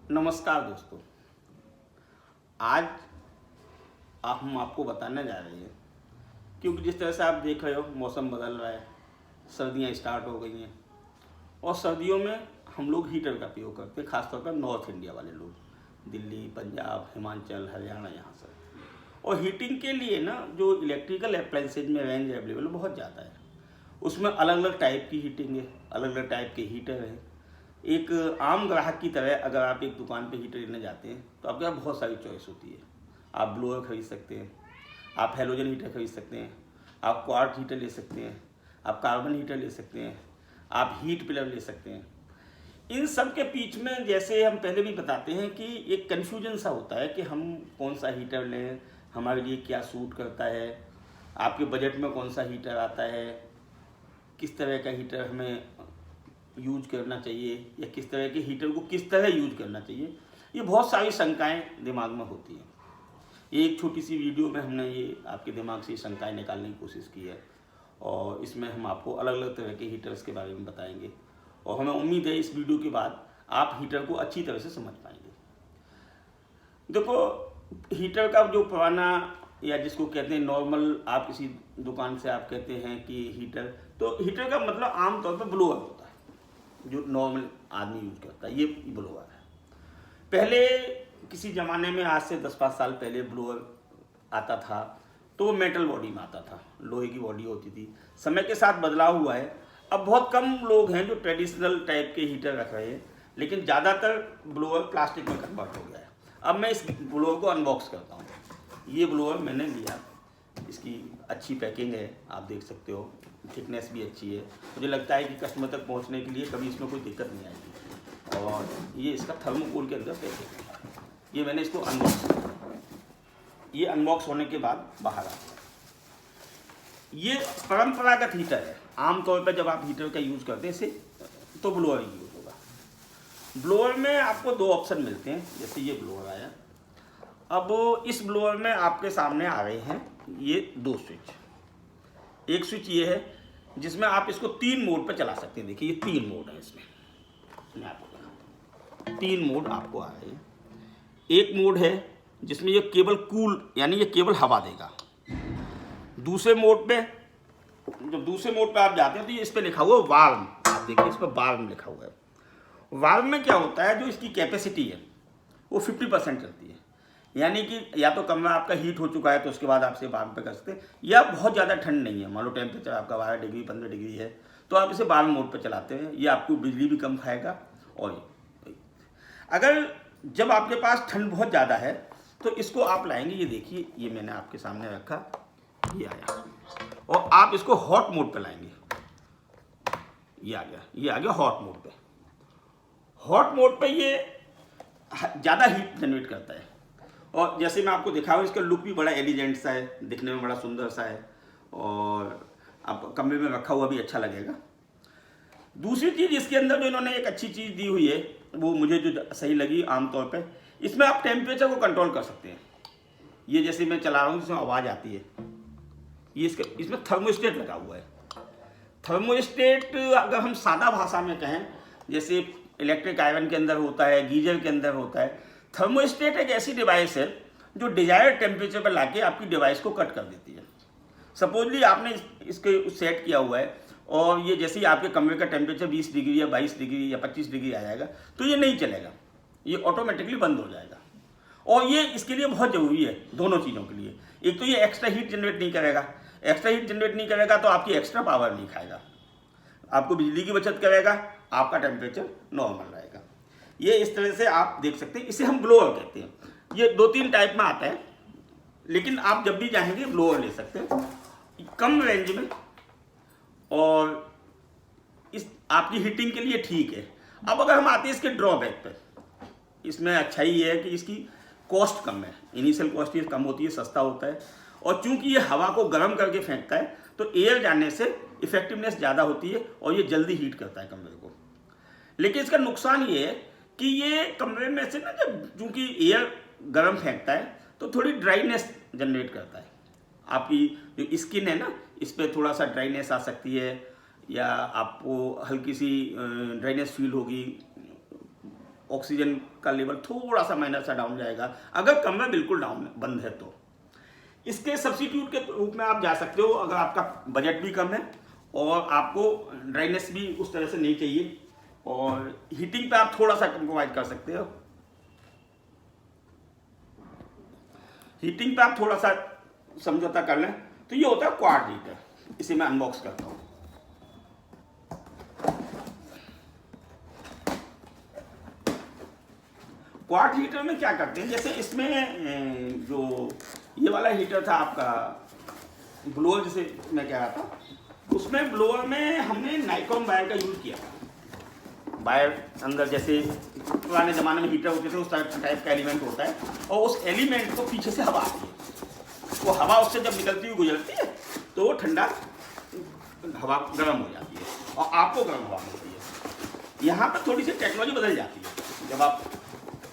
नमस्कार दोस्तों। आज हम आपको बताने जा रहे हैं, क्योंकि जिस तरह से आप देख रहे हो मौसम बदल रहा है, सर्दियां स्टार्ट हो गई हैं और सर्दियों में हम लोग हीटर का प्रयोग करते हैं, खासतौर पर नॉर्थ इंडिया वाले लोग, दिल्ली, पंजाब, हिमाचल, हरियाणा, यहाँ से। और हीटिंग के लिए ना जो इलेक्ट्रिकल अप्लाइंसेज में रेंज अवेलेबल बहुत ज़्यादा है, उसमें अलग अलग टाइप की हीटिंग है, अलग अलग टाइप के हीटर हैं। एक आम ग्राहक की तरह अगर आप एक दुकान पे हीटर लेने जाते हैं तो आपके पास बहुत सारी चॉइस होती है। आप ब्लोअर खरीद सकते हैं, आप हेलोजन हीटर खरीद सकते हैं, आप क्वार्ट हीटर ले सकते हैं, आप कार्बन हीटर ले सकते हैं, आप हीट पिलर ले सकते हैं। इन सब के बीच में जैसे हम पहले भी बताते हैं कि एक कन्फ्यूजन सा होता है कि हम कौन सा हीटर लें, हमारे लिए क्या सूट करता है, आपके बजट में कौन सा हीटर आता है, किस तरह का हीटर हमें यूज करना चाहिए या किस तरह के हीटर को किस तरह यूज करना चाहिए। ये बहुत सारी शंकाएं दिमाग में होती हैं। ये एक छोटी सी वीडियो में हमने ये आपके दिमाग से शंकाएं निकालने की कोशिश की है और इसमें हम आपको अलग अलग तरह के हीटर्स के बारे में बताएंगे और हमें उम्मीद है इस वीडियो के बाद आप हीटर को अच्छी तरह से समझ पाएंगे। देखो, हीटर का जो पुराना या जिसको कहते हैं नॉर्मल, आप किसी दुकान से आप कहते हैं कि हीटर, तो हीटर का मतलब आमतौर पर ब्लोअर होता है जो नॉर्मल आदमी यूज करता है। ये ब्लोअर है। पहले किसी ज़माने में, आज से 10-5 साल पहले ब्लोअर आता था तो वो मेटल बॉडी में आता था, लोहे की बॉडी होती थी। समय के साथ बदलाव हुआ है। अब बहुत कम लोग हैं जो ट्रेडिशनल टाइप के हीटर रख रहे हैं, लेकिन ज़्यादातर ब्लोअर प्लास्टिक में कन्वर्ट हो गया है। अब मैं इस ब्लोअर को अनबॉक्स करता हूँ। ये ब्लोअर मैंने लिया, इसकी अच्छी पैकिंग है, आप देख सकते हो, थिकनेस भी अच्छी है। मुझे लगता है कि कस्टमर तक पहुंचने के लिए कभी इसमें कोई दिक्कत नहीं आएगी। और ये इसका थर्मोकोल के अंदर पैकिंग है। ये मैंने इसको अनबॉक्स किया। ये अनबॉक्स होने के बाद बाहर आता है। ये परंपरागत हीटर है। आमतौर पर जब आप हीटर का यूज़ करते हैं इसे, तो ब्लोअर ही यूज़ होगा। ब्लोअर में आपको 2 ऑप्शन मिलते हैं। जैसे ये ब्लोअर आया, अब इस ब्लोअर में आपके सामने आ रहे हैं ये 2 स्विच। एक स्विच ये है जिसमें आप इसको 3 मोड पे चला सकते हैं। देखिए, ये 3 मोड है इसमें। मैं आपको दिखाता हूं। 3 मोड आपको आ रहे हैं। एक मोड है जिसमें ये केवल कूल, यानी ये केवल हवा देगा। दूसरे मोड पे, जब दूसरे मोड पे आप जाते हैं तो ये इस पे लिखा हुआ है वार्म। आप देखिए, इस पर वार्म लिखा हुआ है। वार्म में क्या होता है, जो इसकी कैपेसिटी है वो 50% चलती है। यानी कि या तो कमरा आपका हीट हो चुका है तो उसके बाद आप इसे वार्म पे कर सकते हैं, या बहुत ज़्यादा ठंड नहीं है, मान लो टेम्परेचर आपका 12 डिग्री 15 डिग्री है, तो आप इसे वार्म मोड पे चलाते हैं। ये आपको बिजली भी कम खाएगा। और अगर जब आपके पास ठंड बहुत ज़्यादा है तो इसको आप लाएंगे। ये देखिए, ये मैंने आपके सामने रखा, ये आया, और आप इसको हॉट मोड पे लाएंगे। ये आ गया हॉट मोड पे। हॉट मोड पे ये ज़्यादा हीट जनरेट करता है। और जैसे मैं आपको दिखा रहा हूँ, इसका लुक भी बड़ा एलिजेंट सा है, दिखने में बड़ा सुंदर सा है, और आप कमरे में रखा हुआ भी अच्छा लगेगा। दूसरी चीज़ इसके अंदर जो इन्होंने एक अच्छी चीज़ दी हुई है, वो मुझे जो सही लगी आमतौर पे, इसमें आप टेम्परेचर को कंट्रोल कर सकते हैं। ये जैसे मैं चला रहा हूँ, इसमें आवाज़ आती है, ये इसमें थर्मोस्टेट लगा हुआ है। थर्मोस्टेट अगर हम सादा भाषा में कहें, जैसे इलेक्ट्रिक आयरन के अंदर होता है, गीजर के अंदर होता है, थर्मोस्टेट एक ऐसी डिवाइस है जो डिजायर्ड टेम्परेचर पर लाके आपकी डिवाइस को कट कर देती है। सपोजली आपने इसके सेट किया हुआ है और ये जैसे ही आपके कमरे का टेम्परेचर 20 डिग्री या 22 डिग्री या 25 डिग्री आ जाएगा तो ये नहीं चलेगा, ये ऑटोमेटिकली बंद हो जाएगा। और ये इसके लिए बहुत ज़रूरी है दोनों चीज़ों के लिए। एक तो ये एक्स्ट्रा हीट जनरेट नहीं करेगा, एक्स्ट्रा हीट जनरेट नहीं करेगा तो आपकी एक्स्ट्रा पावर नहीं खाएगा, आपको बिजली की बचत करेगा, आपका टेम्परेचर नॉर्मल रहेगा। ये इस तरह से आप देख सकते हैं। इसे हम ब्लोअर कहते हैं। ये 2-3 टाइप में आता है, लेकिन आप जब भी चाहेंगे ब्लोअर ले सकते हैं कम रेंज में, और इस आपकी हीटिंग के लिए ठीक है। अब अगर हम आते हैं इसके ड्रॉबैक पे, इसमें अच्छाई ये है कि इसकी कॉस्ट कम है, इनिशियल कॉस्ट ये कम होती है, सस्ता होता है। और चूंकि ये हवा को गर्म करके फेंकता है तो एयर जाने से इफेक्टिवनेस ज़्यादा होती है और ये जल्दी हीट करता है कमरे को। लेकिन इसका नुकसान ये है कि ये कमरे में से ना, जब चूंकि एयर गर्म फेंकता है तो थोड़ी ड्राइनेस जनरेट करता है। आपकी जो स्किन है ना, इस पर थोड़ा सा ड्राइनेस आ सकती है, या आपको हल्की सी ड्राइनेस फील होगी। ऑक्सीजन का लेवल थोड़ा सा माइनर सा डाउन जाएगा, अगर कम है बिल्कुल डाउन बंद है तो। इसके सब्स्टिट्यूट के रूप में आप जा सकते हो अगर आपका बजट भी कम है और आपको ड्राइनेस भी उस तरह से नहीं चाहिए, और हीटिंग पे आप थोड़ा सा कंप्रोमाइज कर सकते हो। हीटिंग पे आप थोड़ा सा समझौता कर लें तो ये होता है क्वार्ट्ज हीटर। इसे मैं अनबॉक्स करता हूँ। क्वार्ट्ज हीटर में क्या करते हैं, जैसे इसमें जो ये वाला हीटर था आपका ब्लोअर, जिसे मैं कह रहा था, उसमें ब्लोअर में हमने नाइक्रॉन वायर का यूज किया था। वायर अंदर जैसे पुराने ज़माने में हीटर होते थे उस टाइप का एलिमेंट होता है, और उस एलिमेंट को पीछे से हवा आती है, वो हवा उससे जब निकलती हुई गुजरती है तो वो ठंडा हवा गर्म हो जाती है और आपको गर्म हवा मिलती है। यहाँ पर थोड़ी सी टेक्नोलॉजी बदल जाती है जब आप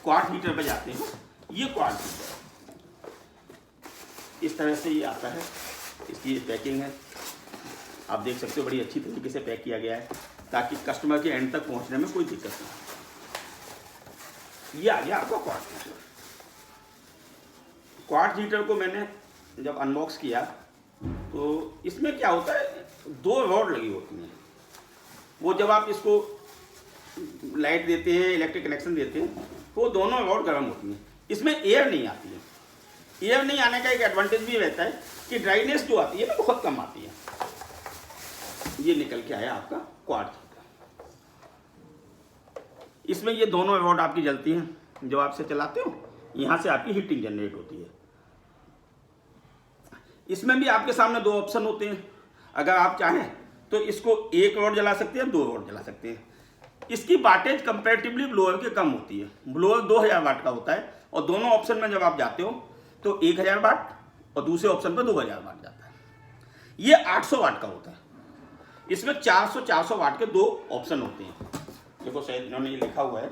क्वार्ट्ज हीटर पे जाते हो। ये क्वार्ट्ज हीटर इस तरह से ये आता है, इसकी पैकिंग है, आप देख सकते हो बड़ी अच्छी तरीके से पैक किया गया है ताकि कस्टमर के एंड तक पहुंचने में कोई दिक्कत ना हो। ये आ गया आपका क्वार्ट्ज हीटर। क्वार्ट्ज हीटर को मैंने जब अनबॉक्स किया तो इसमें क्या होता है, 2 रॉड लगी होती हैं। वो जब आप इसको लाइट देते हैं, इलेक्ट्रिक कनेक्शन देते हैं, तो दोनों रॉड गर्म होती हैं। इसमें एयर नहीं आती है। एयर नहीं आने का एक एडवांटेज भी रहता है कि ड्राइनेस जो आती है ना बहुत कम आती है। ये निकल के आया आपका क्वार्ट्ज हीटर। इसमें ये दोनों रॉड आपकी जलती हैं जब आप इसे चलाते हो, यहाँ से आपकी हीटिंग जनरेट होती है। इसमें भी आपके सामने 2 ऑप्शन होते हैं, अगर आप चाहें तो इसको 1 रॉड जला सकते हैं, 2 रॉड जला सकते हैं। इसकी वाटेज कंपैरेटिवली ब्लोअर के कम होती है। ब्लोअर 2000 वाट का होता है और दोनों ऑप्शन में जब आप जाते हो तो 1000 वाट और दूसरे ऑप्शन पर 2000 वाट जाता है। ये 800 वाट का होता है। इसमें 400 वाट के 2 ऑप्शन होते हैं। देखो शायद इन्होंने ये लिखा हुआ है,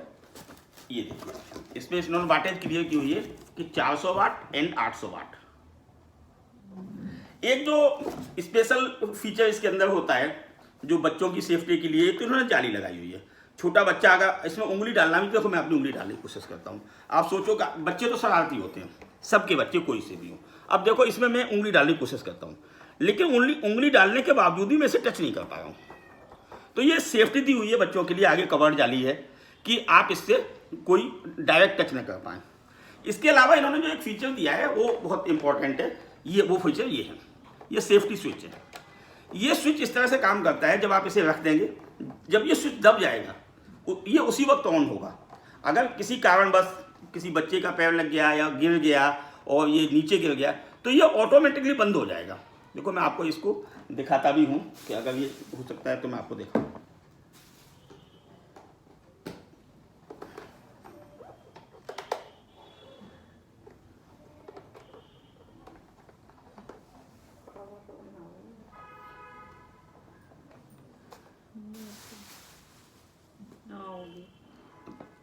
ये देखिए इसमें इन्होंने वाटेज क्लियर की हुई है कि 400 वाट एंड 800 वाट। एक जो स्पेशल फीचर इसके अंदर होता है जो बच्चों की सेफ्टी के लिए, तो इन्होंने जाली लगाई हुई है। छोटा बच्चा अगर इसमें उंगली डालना भी, देखो मैं अपनी उंगली डालने की कोशिश करता हूँ। आप सोचो बच्चे तो शरारती होते हैं, सबके बच्चे कोई से भी हो। अब देखो इसमें मैं उंगली डालने की कोशिश करता हूँ, लेकिन उंगली डालने के बावजूद भी मैं इसे टच नहीं कर पा रहा हूँ। तो ये सेफ्टी दी हुई है बच्चों के लिए, आगे कवर्ड जाली है कि आप इससे कोई डायरेक्ट टच न कर पाएँ। इसके अलावा इन्होंने जो एक फीचर दिया है वो बहुत इंपॉर्टेंट है। ये वो फीचर ये है, ये सेफ्टी स्विच है। ये स्विच इस तरह से काम करता है, जब आप इसे रख देंगे, जब ये स्विच दब जाएगा ये उसी वक्त ऑन होगा। अगर किसी कारणवश किसी बच्चे का पैर लग गया या गिर गया और ये नीचे गिर गया तो ये ऑटोमेटिकली बंद हो जाएगा। देखो मैं आपको इसको दिखाता भी हूँ कि अगर ये हो सकता है तो मैं आपको दिखाऊँ।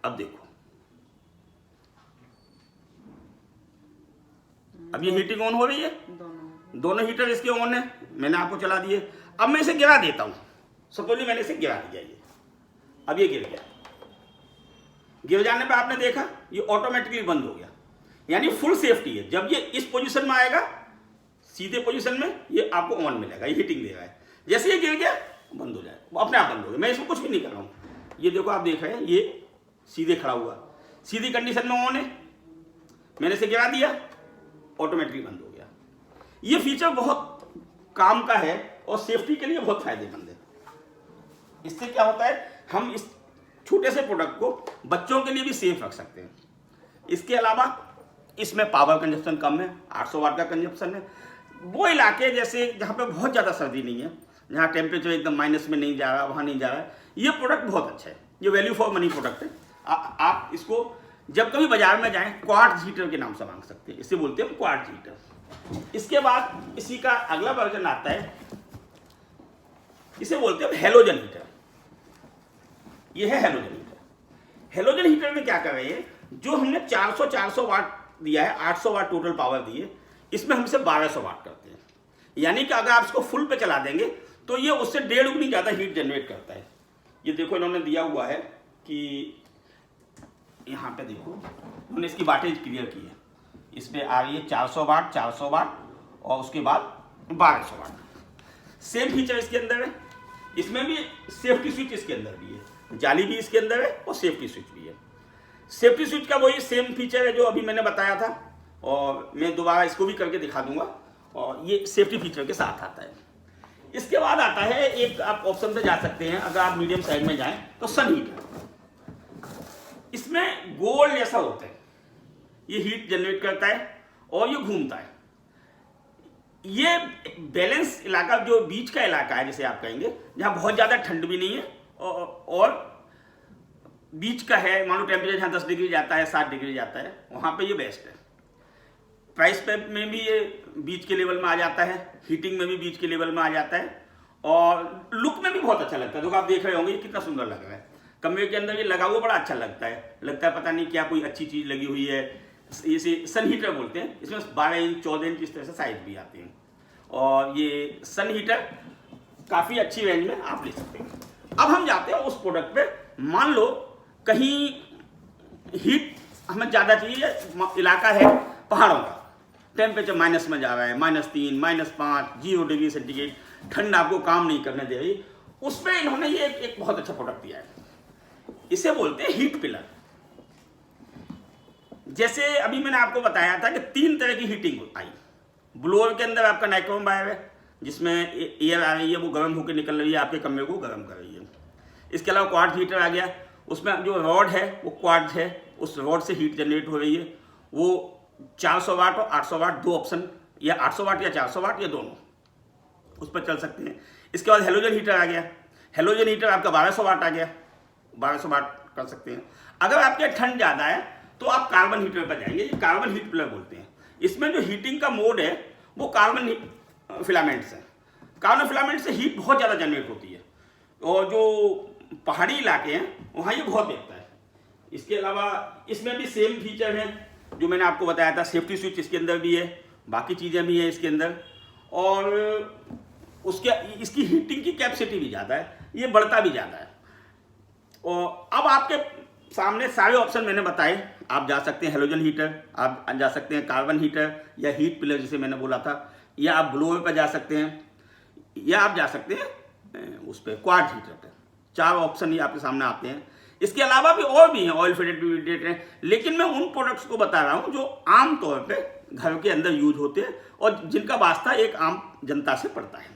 अब देखो, अब ये हीटिंग ऑन हो रही है, दोनों हीटर इसके ऑन है, मैंने आपको चला दिए। अब मैं इसे गिरा देता हूं, सपोज मैंने इसे गिरा दिया, ये अब ये गिर गया। गिर जाने पे आपने देखा ये ऑटोमेटिकली बंद हो गया, यानी फुल सेफ्टी है। जब ये इस पोजीशन में आएगा, सीधे पोजीशन में, ये आपको ऑन मिलेगा, ये हीटिंग दे रहा है। जैसे ये गिर गया बंद हो जाएगा, वो अपने आप बंद हो गया। मैं इसमें कुछ भी नहीं कर रहा हूँ। ये देखो आप देख रहे हैं, ये सीधे खड़ा हुआ, सीधी कंडीशन में ऑन है। मैंने इसे गिरा दिया, ऑटोमेटिकली बंद हो गया। ये फीचर बहुत काम का है और सेफ्टी के लिए बहुत फायदेमंद है। इससे क्या होता है, हम इस छोटे से प्रोडक्ट को बच्चों के लिए भी सेफ रख सकते हैं। इसके अलावा इसमें पावर कंजप्शन कम है, 800 वाट का कंजप्शन है। वो इलाके जैसे जहाँ पे बहुत ज़्यादा सर्दी नहीं है, जहाँ टेम्परेचर एकदम माइनस में नहीं जा रहा, वहाँ नहीं जा रहा है, ये प्रोडक्ट बहुत अच्छा है। ये वैल्यू फॉर मनी प्रोडक्ट है। आप इसको जब कभी बाजार में जाएं क्वार्ट्ज हीटर के नाम से मांग सकते हैं, इसे बोलते हैं क्वार्ट्ज हीटर। इसके बाद इसी का अगला वर्जन आता है, इसे बोलते हैं हेलोजन हीटर। ये है हेलोजन हीटर। हेलोजन हीटर में क्या कर रहे हैं, जो हमने 400 वाट दिया है, 800 वाट टोटल पावर दी है, इसमें हम इसे 1200 वाट करते हैं। यानी कि अगर आप इसको फुल पे चला देंगे तो ये उससे 1.5 गुनी ज़्यादा हीट जनरेट करता है। ये देखो इन्होंने दिया हुआ है कि यहाँ पे देखो उन्होंने इसकी वाटेज क्लियर की है। इस पर आ रही है 400 वाट, 400 वाट और उसके बाद 1200 वाट। सेम फीचर इसके अंदर है। इसमें भी सेफ्टी स्विच इसके अंदर भी है, जाली भी इसके अंदर है और सेफ्टी स्विच भी है। सेफ्टी स्विच का वही सेम फीचर है जो अभी मैंने बताया था, और मैं दोबारा इसको भी करके दिखा दूंगा, और ये सेफ्टी फीचर के साथ आता है। इसके बाद आता है एक, आप ऑप्शन पे जा सकते हैं अगर आप मीडियम साइज में जाएं तो सन हीटर। इसमें गोल जैसा होता है, ये हीट जनरेट करता है और ये घूमता है। ये बैलेंस इलाका, जो बीच का इलाका है जिसे आप कहेंगे, जहाँ बहुत ज़्यादा ठंड भी नहीं है और बीच का है, मान लो टेम्परेचर जहाँ 10 डिग्री जाता है, 7 डिग्री जाता है, वहाँ पे ये बेस्ट है। प्राइस पे में भी ये बीच के लेवल में आ जाता है, हीटिंग में भी बीच के लेवल में आ जाता है, और लुक में भी बहुत अच्छा लगता है। जो आप देख रहे होंगे ये कितना सुंदर लग रहा है, कमरे के अंदर ये लगा हुआ बड़ा अच्छा लगता है पता नहीं क्या कोई अच्छी चीज़ लगी हुई है। इसे सन हीटर बोलते हैं। इसमें 12 इंच 14 इंच इस तरह से साइज भी आते हैं, और ये सन हीटर काफ़ी अच्छी रेंज में आप ले सकते हैं। अब हम जाते हैं उस प्रोडक्ट पे। मान लो कहीं हीट हमें ज़्यादा चाहिए, इलाका है पहाड़ों का, टेम्परेचर माइनस में जा रहा है, -3, -5, 0 डिग्री सेंटीग्रेड, ठंड आपको काम नहीं करने दे रही, उसमें इन्होंने ये एक बहुत अच्छा प्रोडक्ट दिया है। इसे बोलते हैं हीट पिलर। जैसे अभी मैंने आपको बताया था कि 3 तरह की हीटिंग आई। ब्लोअर के अंदर आपका नाइक्रोम वायर है, जिसमें एयर आ रही है, वो गर्म होकर निकल रही है, आपके कमरे को गर्म कर रही है। इसके अलावा क्वार्ट्ज हीटर आ गया, उसमें जो रॉड है वो क्वार्ट्ज है, उस रॉड से हीट जनरेट हो रही है। वो 400 वाट और 800 वाट, 2 ऑप्शन, या 800 वाट या 400 वाट, या दोनों उस पर चल सकते हैं। इसके बाद हेलोजन हीटर आ गया। हेलोजन हीटर आपका 1200 वाट आ गया, 1200 वाट कर सकते हैं। अगर आपके ठंड ज़्यादा है तो आप कार्बन हीटर पर जाएंगे, ये कार्बन हीट पिलर बोलते हैं। इसमें जो हीटिंग का मोड है वो कार्बन फिलामेंट्स है। कार्बन फिलामेंट से हीट बहुत ज़्यादा जनरेट होती है, और जो पहाड़ी इलाके हैं वहाँ ये बहुत देखता है। इसके अलावा इसमें भी सेम फीचर है जो मैंने आपको बताया था। सेफ्टी स्विच इसके अंदर भी है, बाकी चीज़ें भी हैं इसके अंदर, और इसकी हीटिंग की कैपेसिटी भी ज़्यादा है, ये बढ़ता भी ज़्यादा है। और अब आपके सामने सारे ऑप्शन मैंने बताए। आप जा सकते हैं हेलोजन हीटर, आप जा सकते हैं कार्बन हीटर, या हीट पिलर जिसे मैंने बोला था, या आप ब्लोअर पर जा सकते हैं, या आप जा सकते हैं उस पर क्वार्ट्ज हीटर पर। 4 ऑप्शन ही आपके सामने आते हैं। इसके अलावा भी और भी हैं, ऑयल फिटेड ट्यूब हैं, लेकिन मैं उन प्रोडक्ट्स को बता रहा हूँ जो आम तौर पे घर के अंदर यूज होते हैं और जिनका वास्ता एक आम जनता से पड़ता है।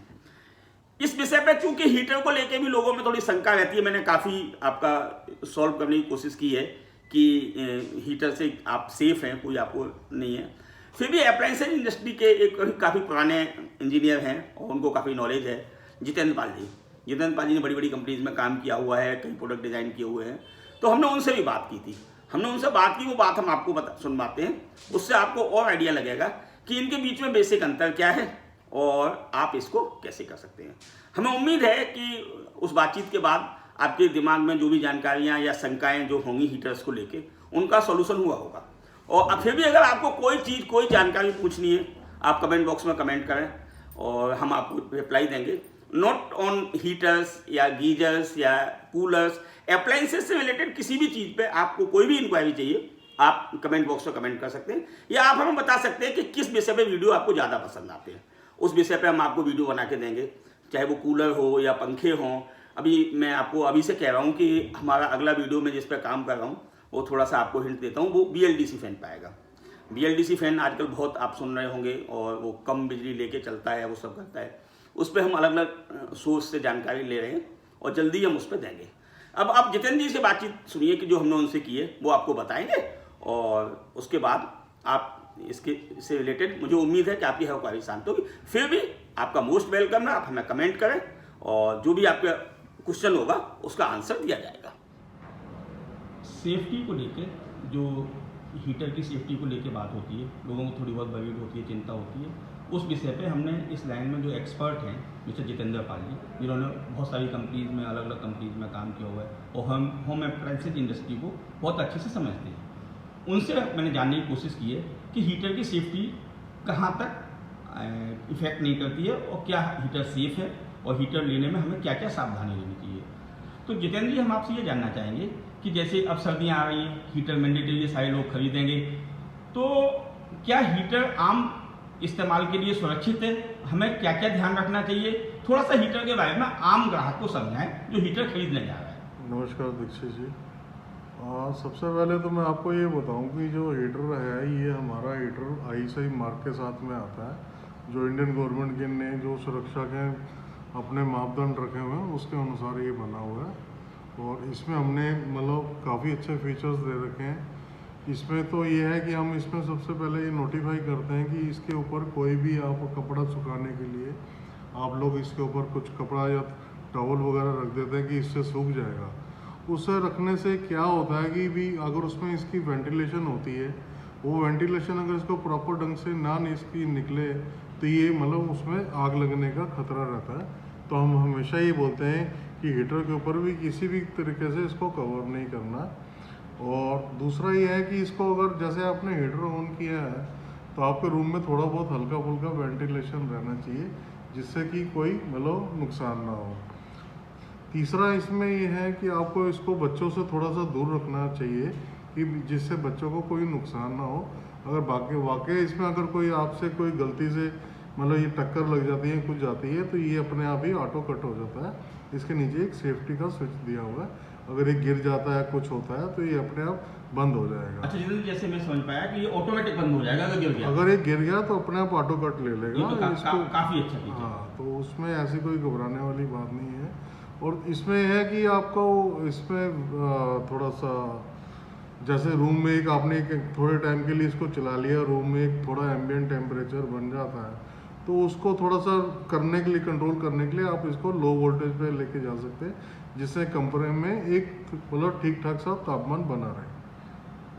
इस विषय पे चूंकि हीटर को लेके भी लोगों में थोड़ी शंका रहती है, मैंने काफ़ी आपका सॉल्व करने की कोशिश की है कि हीटर से आप सेफ हैं, कोई आपको नहीं है। फिर भी अप्लायंसेज इंडस्ट्री के एक काफ़ी पुराने इंजीनियर हैं और उनको काफ़ी नॉलेज है, जितेंद्र पाल जी। जितेंद्र पाल जी ने बड़ी बड़ी कंपनीज में काम किया हुआ है, कई प्रोडक्ट डिज़ाइन किए हुए हैं, तो हमने उनसे भी बात की थी। वो बात हम आपको सुनवाते हैं, उससे आपको और आइडिया लगेगा कि इनके बीच में बेसिक अंतर क्या है और आप इसको कैसे कर सकते हैं। हमें उम्मीद है कि उस बातचीत के बाद आपके दिमाग में जो भी जानकारियां या शंकाएं जो होंगी हीटर्स को लेके, उनका सॉल्यूशन हुआ होगा। और फिर भी अगर आपको कोई जानकारी पूछनी है, आप कमेंट बॉक्स में कमेंट करें और हम आपको रिप्लाई देंगे। नॉट ऑन हीटर्स या गीजर्स या कूलर्स, अप्लायंसेस से रिलेटेड किसी भी चीज़ पे आपको कोई भी इंक्वायरी चाहिए, आप कमेंट बॉक्स में कमेंट कर सकते हैं, या आप हमें बता सकते हैं कि किस विषय पे वीडियो आपको ज़्यादा पसंद आते हैं। उस विषय पे हम आपको वीडियो बना के देंगे, चाहे वो कूलर हो या पंखे हों। अभी मैं आपको अभी से कह रहा हूँ कि हमारा अगला वीडियो में जिस पर काम कर रहा हूँ वो थोड़ा सा आपको हिंट देता हूँ, वो BLDC फैन पाएगा। BLDC फैन आजकल बहुत आप सुन रहे होंगे, और वो कम बिजली लेके चलता है, वो सब करता है। उस पर हम अलग अलग सोर्स से जानकारी ले रहे हैं और जल्दी हम उस पर देंगे। अब आप जितेंद्र जी से बातचीत सुनिए कि जो हमने उनसे की है वो आपको बताएंगे, और उसके बाद आप इसके से रिलेटेड मुझे उम्मीद है कि आपकी है क्वारी शांत होगी। फिर भी आपका मोस्ट वेलकम है, आप हमें कमेंट करें और जो भी आपका क्वेश्चन होगा उसका आंसर दिया जाएगा। सेफ्टी को लेके, जो हीटर की सेफ्टी को लेके बात होती है, लोगों को थोड़ी बहुत वरीड होती है, चिंता होती है, उस विषय पे हमने इस लाइन में जो एक्सपर्ट हैं मिस्टर जितेंद्र पाल जी, जिन्होंने बहुत सारी कंपनीज में, अलग अलग कंपनीज में काम किया हुआ है और हम होम अप्लायंसेज इंडस्ट्री को बहुत अच्छे से समझते हैं, उनसे मैंने जानने की कोशिश की है कि हीटर की सेफ्टी कहाँ तक इफेक्ट नहीं करती है और क्या हीटर सेफ है और हीटर लेने में हमें क्या क्या सावधानी लेनी चाहिए। तो जितेंद्र जी, हम आपसे ये जानना चाहेंगे कि जैसे अब सर्दियाँ आ रही हैं, हीटर मैंडेटरी सारे लोग खरीदेंगे, तो क्या हीटर आम इस्तेमाल के लिए सुरक्षित है? हमें क्या क्या ध्यान रखना चाहिए? थोड़ा सा हीटर के बारे में आम ग्राहक को समझाएं जो हीटर खरीदने जा रहा है। नमस्कार दीक्षित जी। सबसे पहले तो मैं आपको ये बताऊं कि जो हीटर है ये हमारा हीटर ISI मार्क के साथ में आता है, जो इंडियन गवर्नमेंट के ने जो सुरक्षा के अपने मापदंड रखे हुए हैं उसके अनुसार ये बना हुआ है। और इसमें हमने मतलब काफ़ी अच्छे फीचर्स दे रखे हैं। इसमें तो ये है कि हम इसमें सबसे पहले ये नोटिफाई करते हैं कि इसके ऊपर कोई भी आप कपड़ा सुखाने के लिए आप लोग इसके ऊपर कुछ कपड़ा या टॉवल वगैरह रख देते हैं कि इससे सूख जाएगा। उसे रखने से क्या होता है कि भी अगर उसमें इसकी वेंटिलेशन होती है, वो वेंटिलेशन अगर इसको प्रॉपर ढंग से ना इसकी निकले तो ये मतलब उसमें आग लगने का खतरा रहता है। तो हम हमेशा ये बोलते हैं कि हीटर के ऊपर भी किसी भी तरीके से इसको कवर नहीं करना। और दूसरा ये है कि इसको अगर जैसे आपने हीटर ऑन किया है तो आपके रूम में थोड़ा बहुत हल्का फुल्का वेंटिलेशन रहना चाहिए, जिससे कि कोई मतलब नुकसान ना हो। तीसरा इसमें ये है कि आपको इसको बच्चों से थोड़ा सा दूर रखना चाहिए कि जिससे बच्चों को कोई नुकसान ना हो। अगर वाकई इसमें अगर कोई आपसे कोई गलती से मतलब ये टक्कर लग जाती है, कुछ जाती है, तो ये अपने आप ही ऑटो कट हो जाता है। इसके नीचे एक सेफ्टी का स्विच दिया हुआ है, अगर ये गिर जाता है कुछ होता है तो ये अपने आप बंद हो जाएगा। अच्छा, जैसे मैं समझ पाया कि ये ऑटोमेटिक बंद हो जाएगा अगर गिर गया। अगर ये गिर गया तो अपने आप ऑटो कट ले लेगा। ये तो इसको काफी अच्छा फीचर। हाँ, तो उसमें ऐसी कोई घबराने वाली बात नहीं है। और इसमें है कि आपको इसमें थोड़ा सा जैसे रूम में एक आपने एक थोड़े टाइम के लिए इसको चला लिया, रूम में एक थोड़ा एम्बिएंट टेम्परेचर बन जाता है, तो उसको थोड़ा सा करने के लिए, कंट्रोल करने के लिए आप इसको लो वोल्टेज पे लेके जा सकते हैं, जिससे कमरे में एक मतलब ठीक ठाक सा तापमान बना रहे।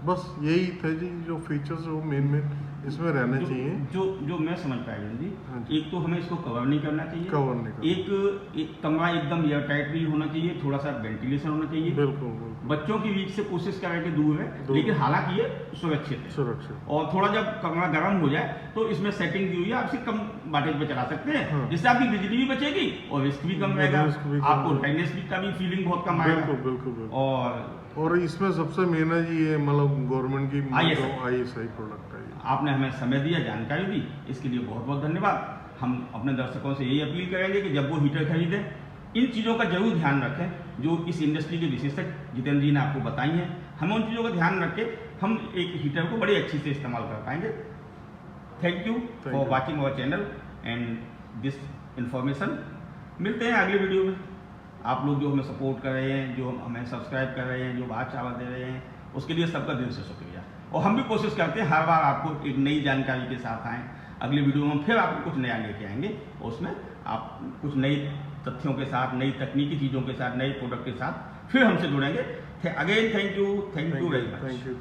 बस यही थे जी जो फीचर्स वो मेन इसमें रहने चाहिए। जो मैं समझ पाया जी, हाँ जी। एक तो हमें इसको कवर नहीं करना चाहिए, कवर नहीं करना। एक कमरा एकदम एयर टाइट भी होना चाहिए, थोड़ा सा वेंटिलेशन होना चाहिए। बिल्कुल बच्चों की वीक से कोशिश करें कि दूर है, लेकिन हालांकि ये सुरक्षित है। सुरक्षित। और थोड़ा जब कमरा गर्म हो जाए तो इसमें सेटिंग दी हुई है, आप इसे कम वाटेज पे चला सकते हैं। हाँ। जिससे आपकी बिजली भी बचेगी और रिस्क भी कम रहेगा, रिस्क भी कम आपको रहेगा। टाइटनेस का भी फीलिंग बहुत कम आएगा। बिल्कुल। और इसमें सबसे मेन है जी ये मतलब गवर्नमेंट की ISI प्रोडक्ट है ये। आपने हमें समय दिया, जानकारी दी, इसके लिए बहुत बहुत धन्यवाद। हम अपने दर्शकों से यही अपील करेंगे कि जब वो हीटर खरीदें, इन चीज़ों का जरूर ध्यान रखें जो इस इंडस्ट्री के विशेषज्ञ जितेंद्र जी ने आपको बताई हैं। हमें उन चीज़ों का ध्यान रख के हम एक हीटर को बड़ी अच्छी से इस्तेमाल कर पाएंगे। Thank you for watching our channel and this information. मिलते हैं अगले वीडियो में। आप लोग जो हमें सपोर्ट कर रहे हैं, जो हमें सब्सक्राइब कर रहे हैं, जो बात चावा दे रहे हैं, उसके लिए सबका दिल से शुक्रिया। और हम भी कोशिश करते हैं हर बार आपको एक नई जानकारी के साथ आएँ। अगले वीडियो में फिर आपको कुछ नया लेके आएंगे और उसमें आप कुछ नई तथ्यों के साथ, नई तकनीकी चीज़ों के साथ, नए प्रोडक्ट के साथ फिर हमसे जुड़ेंगे। Again thank you very much. Thank you.